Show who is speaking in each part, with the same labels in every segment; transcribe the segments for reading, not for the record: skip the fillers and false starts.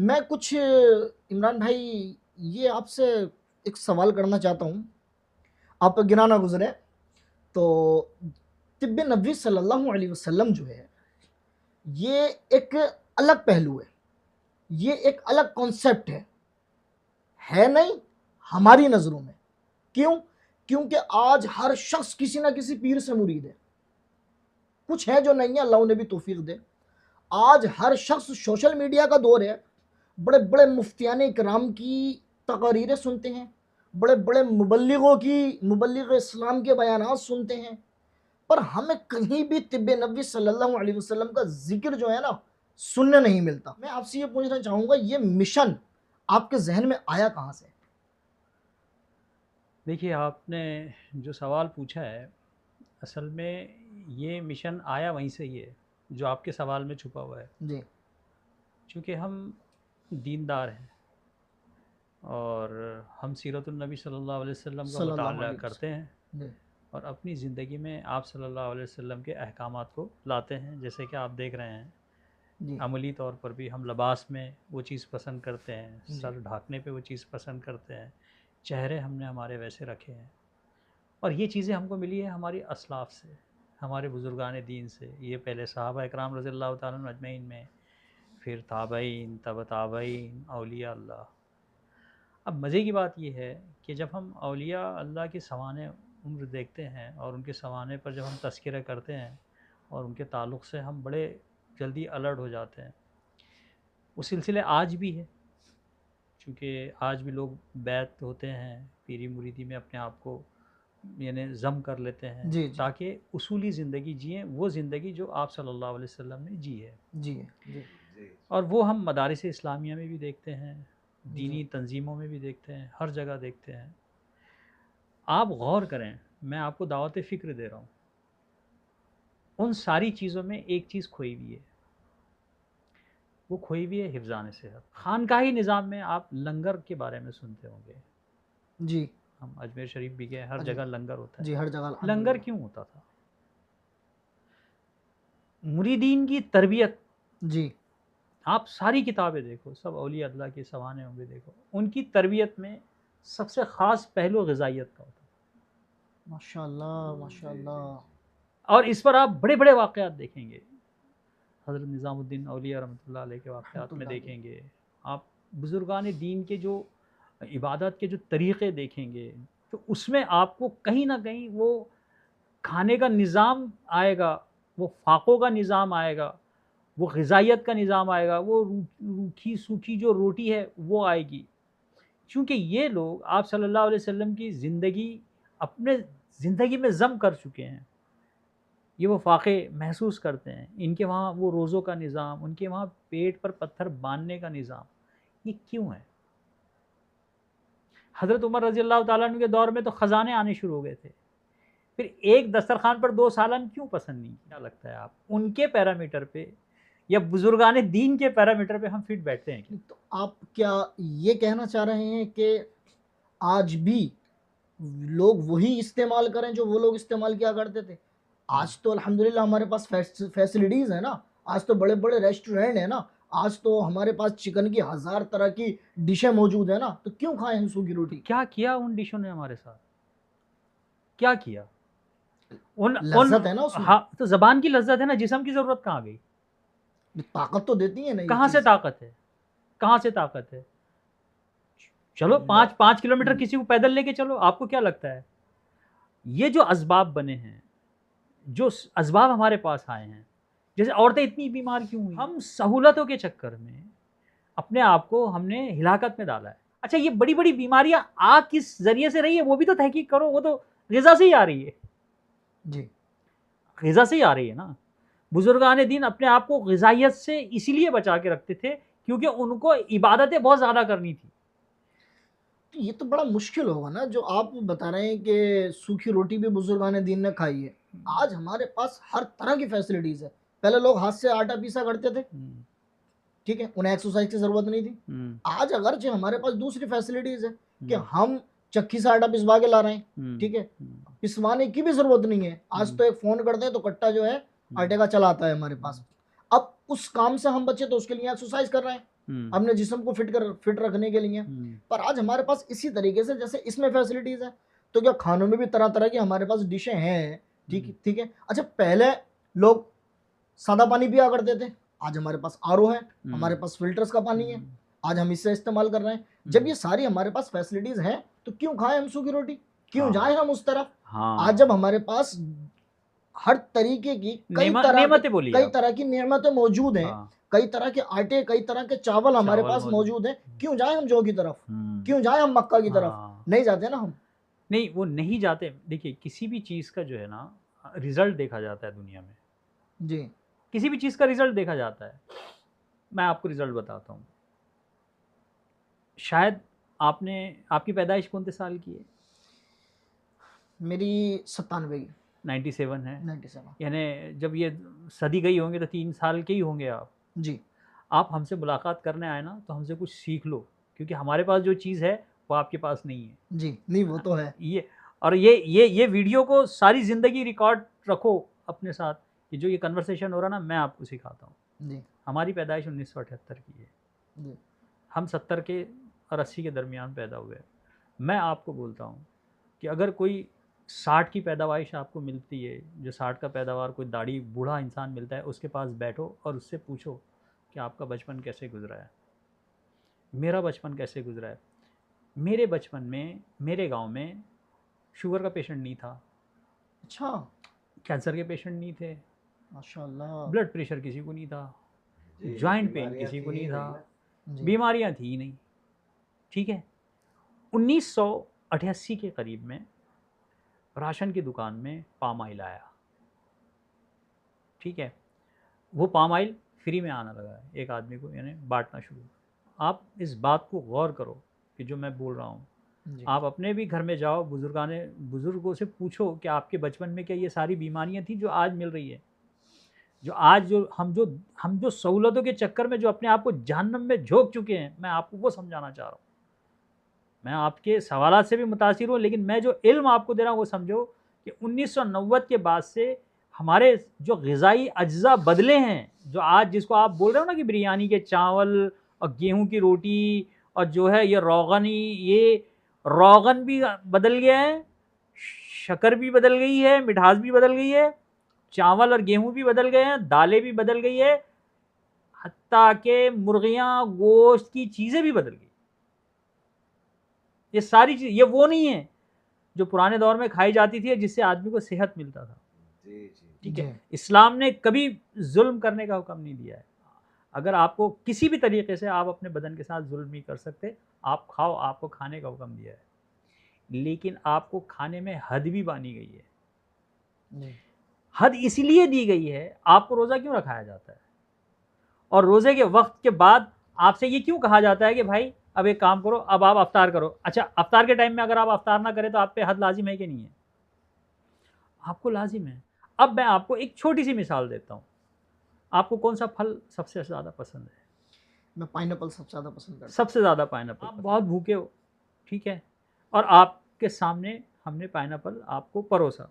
Speaker 1: मैं कुछ इमरान भाई ये आपसे एक सवाल करना चाहता हूँ, आप गिना गुजरे तो तिब्बे नबी सल्लल्लाहु अलैहि वसल्लम जो है ये एक अलग पहलू है, ये एक अलग कॉन्सेप्ट है नहीं हमारी नज़रों में। क्यों? क्योंकि आज हर शख्स किसी ना किसी पीर से मुरीद है, कुछ है जो नहीं है, अल्लाह उन्हें भी तौफीक दे। आज हर शख्स, सोशल मीडिया का दौर है, बड़े बड़े मुफ्तियान इकराम की तकारीरें सुनते हैं, बड़े बड़े मुबल्लिग इस्लाम के बयानात सुनते हैं, पर हमें कहीं भी तिब्बे नबी सल्लल्लाहु अलैहि वसल्लम का जिक्र जो है ना सुनने नहीं मिलता। मैं आपसे ये पूछना चाहूँगा, ये मिशन आपके जहन में आया कहाँ से?
Speaker 2: देखिए, आपने जो सवाल पूछा है, असल में ये मिशन आया वहीं से ही है जो आपके सवाल में छुपा हुआ है।
Speaker 1: जी
Speaker 2: चूँकि हम दीनदार हैं और हम सीरतुन नबी सल्लल्लाहु अलैहि वसल्लम का
Speaker 1: सल्लल्लाहु
Speaker 2: मुताला
Speaker 1: अलैहि
Speaker 2: करते हैं
Speaker 1: वसल्लम। जी
Speaker 2: और अपनी ज़िंदगी में आप सल्लल्लाहु अलैहि वसल्लम के अहकामात को लाते हैं। जैसे कि आप देख रहे हैं,
Speaker 1: जी
Speaker 2: अमली तौर पर भी हम लिबास में वो चीज़ पसंद करते हैं,
Speaker 1: जी
Speaker 2: सर ढाँकने पे वो चीज़ पसंद करते हैं, चेहरे हमने हमारे वैसे रखे हैं। और ये चीज़ें हमको मिली है हमारी असलाफ़ से, हमारे बुज़ुर्गान दीन से। ये पहले सहाबा इकराम रज़ियल्लाहु ताला अन्हुम अजमईन में, फिर ताबईन, तब ताबईन, औलिया अल्लाह। अब मज़े की बात ये है कि जब हम औलिया अल्लाह की सवाने उम्र देखते हैं और उनके सवाने पर जब हम तज़किरा करते हैं और उनके ताल्लुक़ से हम बड़े जल्दी अलर्ट हो जाते हैं। वो सिलसिले आज भी है, चूँकि आज भी लोग बैत होते हैं, पीरी मुरीदी में अपने आप को यानी ज़म कर लेते हैं
Speaker 1: जी जी
Speaker 2: ताकि उसूली ज़िंदगी जिएँ, वो ज़िंदगी जो आप सल्लल्लाहु अलैहि वसल्लम ने जी है।
Speaker 1: जी जी
Speaker 2: और वो हम मदारिस इस्लामिया में भी देखते हैं,
Speaker 1: जी
Speaker 2: दीनी तंजीमों में भी देखते हैं, हर जगह देखते हैं। आप गौर करें, मैं आपको दावत फ़िक्र दे रहा हूँ, उन सारी चीज़ों में एक चीज़ खोई हुई है, वो खोई हुई है हिफ़्ज़ान सेहत। खानकाही निज़ाम में आप लंगर के बारे में सुनते होंगे,
Speaker 1: जी
Speaker 2: हम अजमेर शरीफ भी गए, हर
Speaker 1: जी
Speaker 2: जगह लंगर होता है।
Speaker 1: जी हर जगह
Speaker 2: लंगर
Speaker 1: अल्हम्दुलिल्लाह।
Speaker 2: क्यों होता था? मुरीदीन की तरबियत,
Speaker 1: जी
Speaker 2: आप सारी किताबें देखो, सब औलिया अल्लाह के सवाने होंगे देखो, उनकी तरबियत में सबसे ख़ास पहलू ग़िज़ाइयत का होता
Speaker 1: माशाअल्लाह माशाअल्लाह।
Speaker 2: है। और इस पर आप बड़े-बड़े वाक़यात देखेंगे, हज़रत निज़ामुद्दीन औलिया रहमतुल्लाह अलैह के वाक़यात में
Speaker 1: रहमतुल्लाह अलैह।
Speaker 2: देखेंगे, आप बुज़ुर्गान दीन के जो इबादत के जो तरीक़े देखेंगे, तो उसमें आपको कहीं न कहीं वो खाने का निज़ाम आएगा, वो फ़ाक़ों का निज़ाम आएगा, वो ग़िज़ाइयत का निज़ाम आएगा, वो रूखी सूखी जो रोटी है वो आएगी। चूँकि ये लोग आप सल्लल्लाहु अलैहि वसल्लम की ज़िंदगी अपने ज़िंदगी में ज़म कर चुके हैं। ये वो फ़ाक़े महसूस करते हैं। इनके वहाँ वो रोज़ों का निज़ाम, उनके वहाँ पेट पर पत्थर बाँधने का निज़ाम, ये क्यों है? हज़रत उमर रज़ियल्लाहु ताला अन्हु के दौर में तो ख़ज़ाने आने शुरू हो गए थे। फिर एक दस्तरख़्वान पर 2 सालन क्यों पसंद नहीं? क्या लगता है आप? उनके पैरामीटर पे या बुज़ुर्गान दीन के पैरामीटर पे हम फिट बैठते हैं क्या?
Speaker 1: तो आप क्या ये कहना चाह रहे हैं कि आज भी लोग वही इस्तेमाल करें जो वो लोग इस्तेमाल किया करते थे? आज तो अल्हम्दुलिल्लाह हमारे पास फैसिलिटीज़ है ना, आज तो बड़े बड़े रेस्टोरेंट है ना, आज तो हमारे पास चिकन की 1000 तरह की डिशें मौजूद है ना, तो क्यों खाएं हम सूखी
Speaker 2: तो
Speaker 1: रोटी?
Speaker 2: क्या किया उन डिशों ने हमारे साथ? क्या किया? उन उन
Speaker 1: लज्जत है ना उसमें,
Speaker 2: हाँ, तो ज़बान की लज़्ज़त है ना, जिस्म की ज़रूरत कहाँ गई?
Speaker 1: ताकत तो देती है ना ये
Speaker 2: कहाँ से
Speaker 1: चीज़।
Speaker 2: ताकत है? कहाँ से ताकत है? चलो
Speaker 1: मैं
Speaker 2: 5 किलोमीटर किसी को पैदल लेके चलो, आपको क्या लगता है? ये जो असबाब बने हैं, जो असबाब हमारे पास आए हैं, जैसे औरतें इतनी बीमार क्यों हुई? हम सहूलतों के चक्कर में अपने आप को हमने हिलाकत में डाला है। अच्छा, ये बड़ी-बड़ी बीमारियाँ आ किस ज़रिए से रही है वो भी तो तहकीक करो, वो तो ग़िज़ा से ही आ रही है।
Speaker 1: जी
Speaker 2: ग़िज़ा से ही आ रही है ना। बुज़ुर्गान दीन अपने आप को ग़िज़ाइयत से इसीलिए बचा के रखते थे क्योंकि उनको इबादतें बहुत ज़्यादा करनी थी।
Speaker 1: तो ये तो बड़ा मुश्किल होगा ना, जो आप बता रहे हैं कि सूखी रोटी भी बुजुर्गान दीन ने खाई है। आज हमारे पास हर तरह की फैसिलिटीज़ है। पहले लोग हाथ से आटा पीसा करते थे,
Speaker 2: हुँ,
Speaker 1: ठीक है, उन्हें एक्सरसाइज की ज़रूरत नहीं थी।
Speaker 2: हुँ,
Speaker 1: आज अगरचे हमारे पास दूसरी फैसिलिटीज़ है कि
Speaker 2: हुँ,
Speaker 1: हम चक्की से आटा पिसवा के ला रहे हैं,
Speaker 2: हुँ,
Speaker 1: ठीक है,
Speaker 2: हुँ,
Speaker 1: पिसवाने की भी ज़रूरत नहीं है। आज
Speaker 2: हुँ,
Speaker 1: तो एक फ़ोन करते हैं तो कट्टा जो है
Speaker 2: हुँ,
Speaker 1: आटे का चला आता है हमारे
Speaker 2: हुँ।
Speaker 1: पास। अब उस काम से हम बचे तो उसके लिए एक्सरसाइज कर रहे हैं। अपने जिस्म को फिट रखने के लिए। पर आज हमारे पास इसी तरीके से जैसे इसमें फैसिलिटीज है, तो क्या खानों में भी तरह तरह की हमारे पास डिशें हैं। ठीक है। अच्छा, पहले लोग सादा पानी पिया करते थे, आज हमारे पास आरओ है, हमारे पास फिल्टर्स का पानी है, आज हम इससे इस्तेमाल कर रहे हैं। जब ये सारी हमारे पास फैसिलिटीज हैं तो क्यों खाएं हम सूखी रोटी, क्यों जाएं हम उस तरफ। आज जब हमारे पास हर तरीके की कई तरह की नेमतें मौजूद हैं, कई तरह के आटे, कई तरह के चावल हमारे पास मौजूद हैं, क्यों जाएं हम जौ की तरफ, क्यों जाएं हम मक्का की तरफ। नहीं जाते ना हम,
Speaker 2: नहीं वो नहीं जाते। देखिए किसी भी चीज़ का जो है ना रिजल्ट देखा जाता है दुनिया में
Speaker 1: जी,
Speaker 2: किसी भी चीज़ का रिजल्ट देखा जाता है। मैं आपको रिजल्ट बताता हूँ। शायद आपकी पैदाइश कौन से साल की है?
Speaker 1: मेरी 97 की।
Speaker 2: 97 है।
Speaker 1: 97
Speaker 2: यानी जब ये सदी गई होंगे तो 3 साल के ही होंगे आप
Speaker 1: जी।
Speaker 2: आप हमसे मुलाकात करने आए ना, तो हमसे कुछ सीख लो, क्योंकि हमारे पास जो चीज़ है वो आपके पास नहीं है
Speaker 1: जी। नहीं वो तो है।
Speaker 2: ये वीडियो को सारी ज़िंदगी रिकॉर्ड रखो अपने साथ कि जो ये कन्वर्सेशन हो रहा ना मैं आपको सिखाता हूँ जी। हमारी पैदाइश 1978 की है जी। हम 70 के और 80 के दरमियान पैदा हुए। मैं आपको बोलता हूँ कि अगर कोई 60 की पैदावाइश आपको मिलती है, जो 60 का पैदावार कोई दाढ़ी बूढ़ा इंसान मिलता है, उसके पास बैठो और उससे पूछो कि आपका बचपन कैसे गुजरा है, मेरा बचपन कैसे गुजरा है। मेरे बचपन में मेरे गांव में शुगर का पेशेंट नहीं था।
Speaker 1: अच्छा।
Speaker 2: कैंसर के पेशेंट नहीं थे
Speaker 1: माशाल्लाह।
Speaker 2: ब्लड प्रेशर किसी को नहीं था, जॉइंट पेन किसी को नहीं था, बीमारियां थी ही नहीं। ठीक है। 1988 के करीब में राशन की दुकान में पाम ऑयल आया। ठीक है। वो पाम ऑयल फ्री में आना लगा है, एक आदमी को यानी बांटना शुरू। आप इस बात को गौर करो कि जो मैं बोल रहा हूँ, आप अपने भी घर में जाओ, बुजुर्गों से पूछो कि आपके बचपन में क्या ये सारी बीमारियां थी जो आज मिल रही है, जो आज हम जो सहूलतों के चक्कर में जो अपने आप को जहन्नम में झोंक चुके हैं। मैं आपको वो समझाना चाह रहा हूँ। मैं आपके सवालात से भी मुतासिर हूँ, लेकिन मैं जो इल्म आपको दे रहा हूँ वो समझो कि 1990 के बाद से हमारे जो ग़िज़ाई अज्जा बदले हैं। जो आज जिसको आप बोल रहे हो ना कि बिरयानी के चावल और गेहूं की रोटी और जो है ये रोगन भी बदल गया है, शक्कर भी बदल गई है, मिठास भी बदल गई है, चावल और गेहूं भी बदल गए हैं, दालें भी बदल गई है, हत्ता के मुर्गियां गोश्त की चीज़ें भी बदल गई। ये सारी चीज़ ये वो नहीं है जो पुराने दौर में खाई जाती थी जिससे आदमी को सेहत मिलता था। ठीक है। इस्लाम ने कभी जुल्म करने का हुक्म नहीं दिया है। अगर आपको किसी भी तरीके से आप अपने बदन के साथ जुल्म नहीं कर सकते, आप खाओ, आपको खाने का हुक्म दिया है, लेकिन आपको खाने में हद भी बांधी गई है। हद इसलिए दी गई है, आपको रोज़ा क्यों रखाया जाता है और रोज़े के वक्त के बाद आपसे ये क्यों कहा जाता है कि भाई अब एक काम करो, अब आप अफ्तार करो। अच्छा, अफ्तार के टाइम में अगर आप अफ्तार ना करें तो आप पे हद लाजिम है कि नहीं है? आपको लाजिम है। अब मैं आपको एक छोटी सी मिसाल देता हूँ। आपको कौन सा फल सबसे ज़्यादा पसंद है?
Speaker 1: मैं पाइनएप्पल सबसे ज़्यादा पसंद करता हूँ।
Speaker 2: सबसे ज़्यादा पाइनएप्पल। आप बहुत भूखे हो, ठीक है, और आपके सामने हमने पाइनएप्पल आपको परोसा।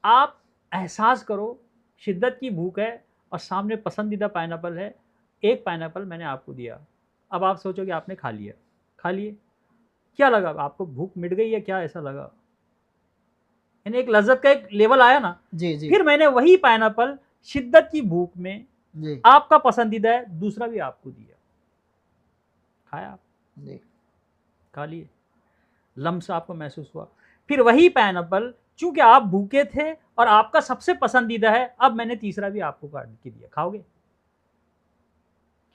Speaker 2: आप एहसास करो शिद्दत की भूख है और सामने पसंदीदा पाइनएप्पल है। एक पाइनएप्पल मैंने आपको दिया, अब आप सोचो कि आपने खा लिए, क्या लगा आपको? भूख मिट गई है क्या? ऐसा लगा? यानी एक लज्जत का एक लेवल आया ना।
Speaker 1: जी।
Speaker 2: फिर मैंने वही पाइनएप्पल शिद्दत की भूख में जी। आपका पसंदीदा है, दूसरा भी आपको दिया, खाया आप जी, खा लिए, लम्स आपको महसूस हुआ। फिर वही पाइनएप्पल चूंकि आप भूखे थे और आपका सबसे पसंदीदा है, अब मैंने तीसरा भी आपको काट के दिया, खाओगे?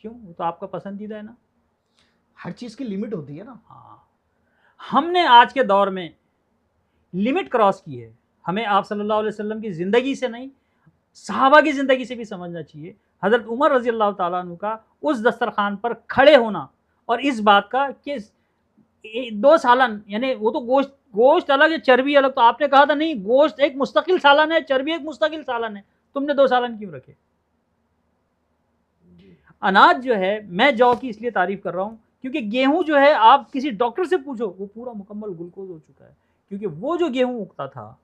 Speaker 2: क्यों? वो तो आपका पसंदीदा है ना।
Speaker 1: हर चीज की लिमिट होती है ना।
Speaker 2: हाँ, हमने आज के दौर में लिमिट क्रॉस की है। हमें आप सल्लल्लाहु अलैहि वसल्लम की ज़िंदगी से नहीं, सहाबा की ज़िंदगी से भी समझना चाहिए। हज़रत उमर रज़ी अल्लाह ताला अन्हु का उस दस्तरखान पर खड़े होना और इस बात का कि 2 सालन, यानी वो तो गोश्त अलग है, चर्बी अलग। तो आपने कहा था नहीं, गोश्त एक मुस्तकिल सालन है, चर्बी एक मुस्तकिल सालन है, तुमने 2 सालन क्यों रखे? अनाज जो है, मैं जौ की इसलिए तारीफ़ कर रहा हूँ क्योंकि गेहूँ जो है, आप किसी डॉक्टर से पूछो, वो पूरा मुकम्मल ग्लूकोज हो चुका है। क्योंकि वो जो गेहूँ उगता था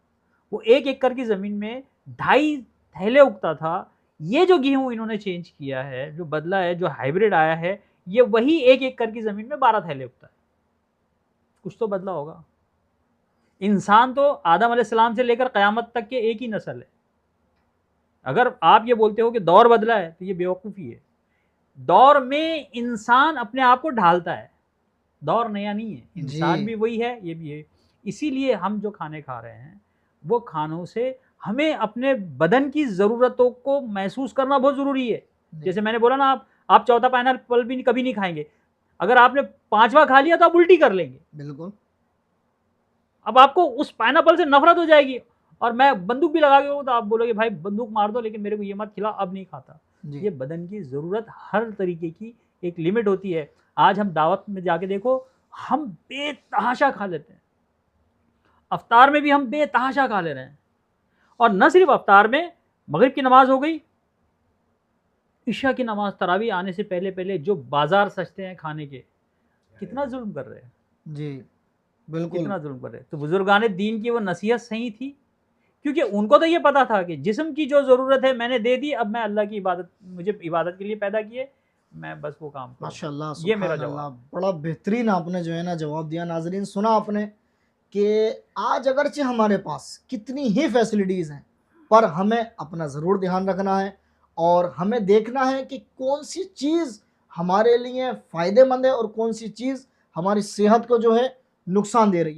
Speaker 2: वो 1 एकड़ की ज़मीन में 2.5 थैले उगता था। ये जो गेहूँ इन्होंने चेंज किया है, जो बदला है, जो हाइब्रिड आया है, ये वही एक एकड़ की ज़मीन में 12 थैले उगता है। कुछ तो बदला होगा। इंसान तो आदम अलैहिस्सलाम से लेकर क़यामत तक के एक ही नस्ल है। अगर आप ये बोलते हो कि दौर बदला है तो ये बेवकूफ़ी है। दौर में इंसान अपने आप को ढालता है, दौर नया नहीं है। इंसान
Speaker 1: जी
Speaker 2: भी वही है, ये भी है। इसीलिए हम जो खाने खा रहे हैं वो खानों से हमें अपने बदन की ज़रूरतों को महसूस करना बहुत ज़रूरी है। जैसे मैंने बोला ना, आप चौथा पाइनएप्पल भी कभी नहीं खाएंगे। अगर आपने 5वां खा लिया तो आप उल्टी कर लेंगे।
Speaker 1: बिल्कुल।
Speaker 2: अब आपको उस पाइनएप्पल से नफरत हो जाएगी, और मैं बंदूक भी लगा के तो आप बोलोगे भाई बंदूक मार दो लेकिन मेरे को ये मत खिलाओ, अब नहीं खाता।
Speaker 1: जी
Speaker 2: ये बदन की ज़रूरत हर तरीके की एक लिमिट होती है। आज हम दावत में जाके देखो, हम बेतहाशा खा लेते हैं। अफ्तार में भी हम बेतहाशा खा ले रहे हैं। और न सिर्फ अफ्तार में, मगरिब की नमाज हो गई, इशा की नमाज, तरावी आने से पहले पहले जो बाजार सजते हैं खाने के, कितना जुल्म कर रहे हैं,
Speaker 1: जी बिल्कुल।
Speaker 2: कितना जुल्म कर रहे हैं। तो बुजुर्गान दीन की वो नसीहत सही थी, क्योंकि उनको तो ये पता था कि जिस्म की जो ज़रूरत है मैंने दे दी, अब मैं अल्लाह की इबादत, मुझे इबादत के लिए पैदा किए, मैं बस वो काम करूँ।
Speaker 1: माशाल्लाह,
Speaker 2: ये मेरा
Speaker 1: सुभान अल्लाह,
Speaker 2: जवाब है।
Speaker 1: बड़ा बेहतरीन आपने जो है ना जवाब दिया। नाजरीन, सुना आपने कि आज अगरचे हमारे पास कितनी ही फैसिलिटीज़ हैं, पर हमें अपना ज़रूर ध्यान रखना है और हमें देखना है कि कौन सी चीज़ हमारे लिए फ़ायदेमंद है और कौन सी चीज़ हमारी सेहत को जो है नुकसान दे रही है।